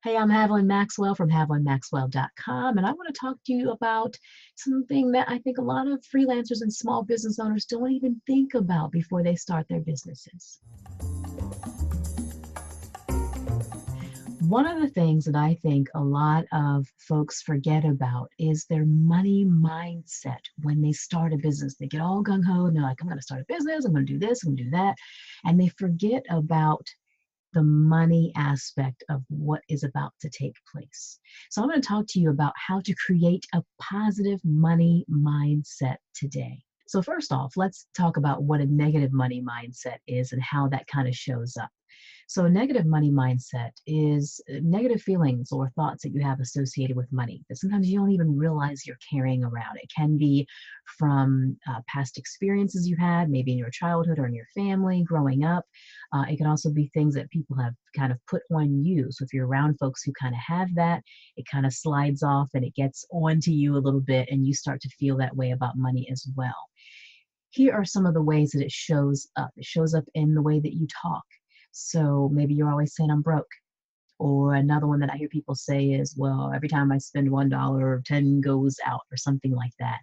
Hey, I'm Haviland Maxwell from HavilandMaxwell.com, and I want to talk to you about something that I think a lot of freelancers and small business owners don't even think about before they start their businesses. One of the things that I think a lot of folks forget about is their money mindset when they start a business. They get all gung ho and they're like, I'm going to start a business, I'm going to do this, I'm going to do that. And they forget about the money aspect of what is about to take place. So I'm going to talk to you about how to create a positive money mindset today. So first off, let's talk about what a negative money mindset is and how that kind of shows up. So a negative money mindset is negative feelings or thoughts that you have associated with money that sometimes you don't even realize you're carrying around. It can be from past experiences you had, maybe in your childhood or in your family growing up. It can also be things that people have kind of put on you. So if you're around folks who kind of have that, it kind of slides off and it gets onto you a little bit, and you start to feel that way about money as well. Here are some of the ways that it shows up. It shows up in the way that you talk. So maybe you're always saying, I'm broke. Or another one that I hear people say is, well, every time I spend $1, 10 goes out, or something like that.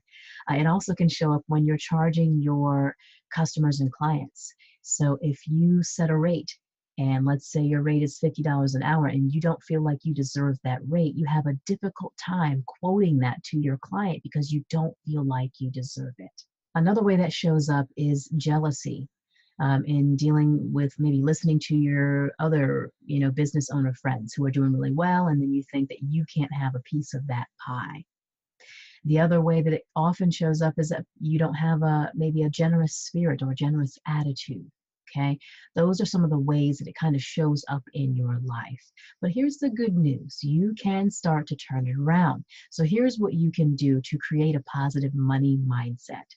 It also can show up when you're charging your customers and clients. So if you set a rate, and let's say your rate is $50 an hour and you don't feel like you deserve that rate, you have a difficult time quoting that to your client because you don't feel like you deserve it. Another way that shows up is jealousy. In dealing with maybe listening to your other, business owner friends who are doing really well, and then you think that you can't have a piece of that pie. The other way that it often shows up is that you don't have maybe a generous spirit or a generous attitude. Okay, those are some of the ways that it kind of shows up in your life. But here's the good news: you can start to turn it around. So here's what you can do to create a positive money mindset.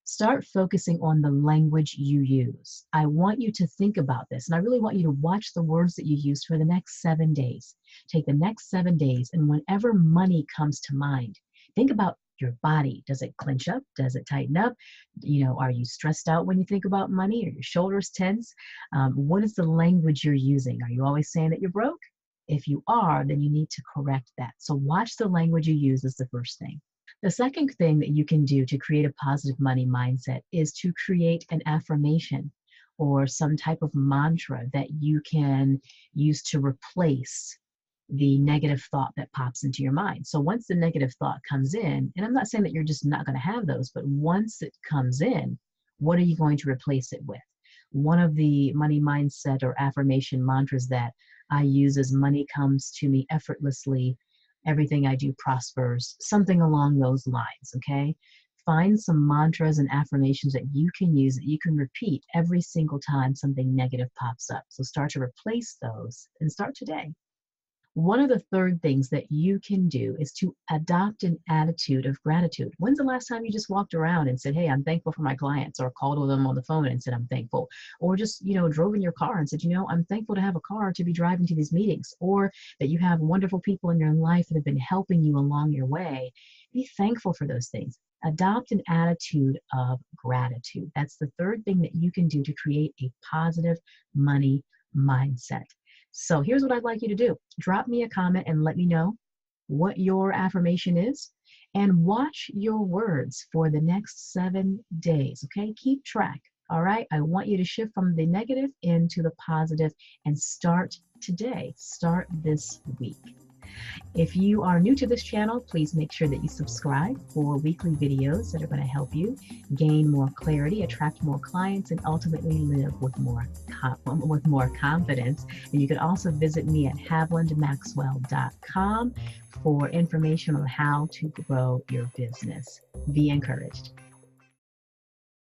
Start focusing on the language you use. I want you to think about this, and I really want you to watch the words that you use for the next 7 days. Take the next 7 days, and whenever money comes to mind, think about your body. Does it clench up? Does it tighten up? Are you stressed out when you think about money? Are your shoulders tense? What is the language you're using? Are you always saying that you're broke? If you are, then you need to correct that. So watch the language you use is the first thing. The second thing that you can do to create a positive money mindset is to create an affirmation or some type of mantra that you can use to replace the negative thought that pops into your mind. So once the negative thought comes in, and I'm not saying that you're just not going to have those, but once it comes in, what are you going to replace it with? One of the money mindset or affirmation mantras that I use is money comes to me effortlessly. Everything I do prospers, something along those lines, okay? Find some mantras and affirmations that you can use that you can repeat every single time something negative pops up. So start to replace those and start today. One of the third things that you can do is to adopt an attitude of gratitude. When's the last time you just walked around and said, hey, I'm thankful for my clients, or called them on the phone and said, I'm thankful, or just, drove in your car and said, I'm thankful to have a car to be driving to these meetings, or that you have wonderful people in your life that have been helping you along your way. Be thankful for those things. Adopt an attitude of gratitude. That's the third thing that you can do to create a positive money mindset. So here's what I'd like you to do. Drop me a comment and let me know what your affirmation is, and watch your words for the next 7 days, okay? Keep track, all right? I want you to shift from the negative into the positive and start today. Start this week. If you are new to this channel, please make sure that you subscribe for weekly videos that are going to help you gain more clarity, attract more clients, and ultimately live with more confidence. And you can also visit me at HavilandMaxwell.com for information on how to grow your business. Be encouraged.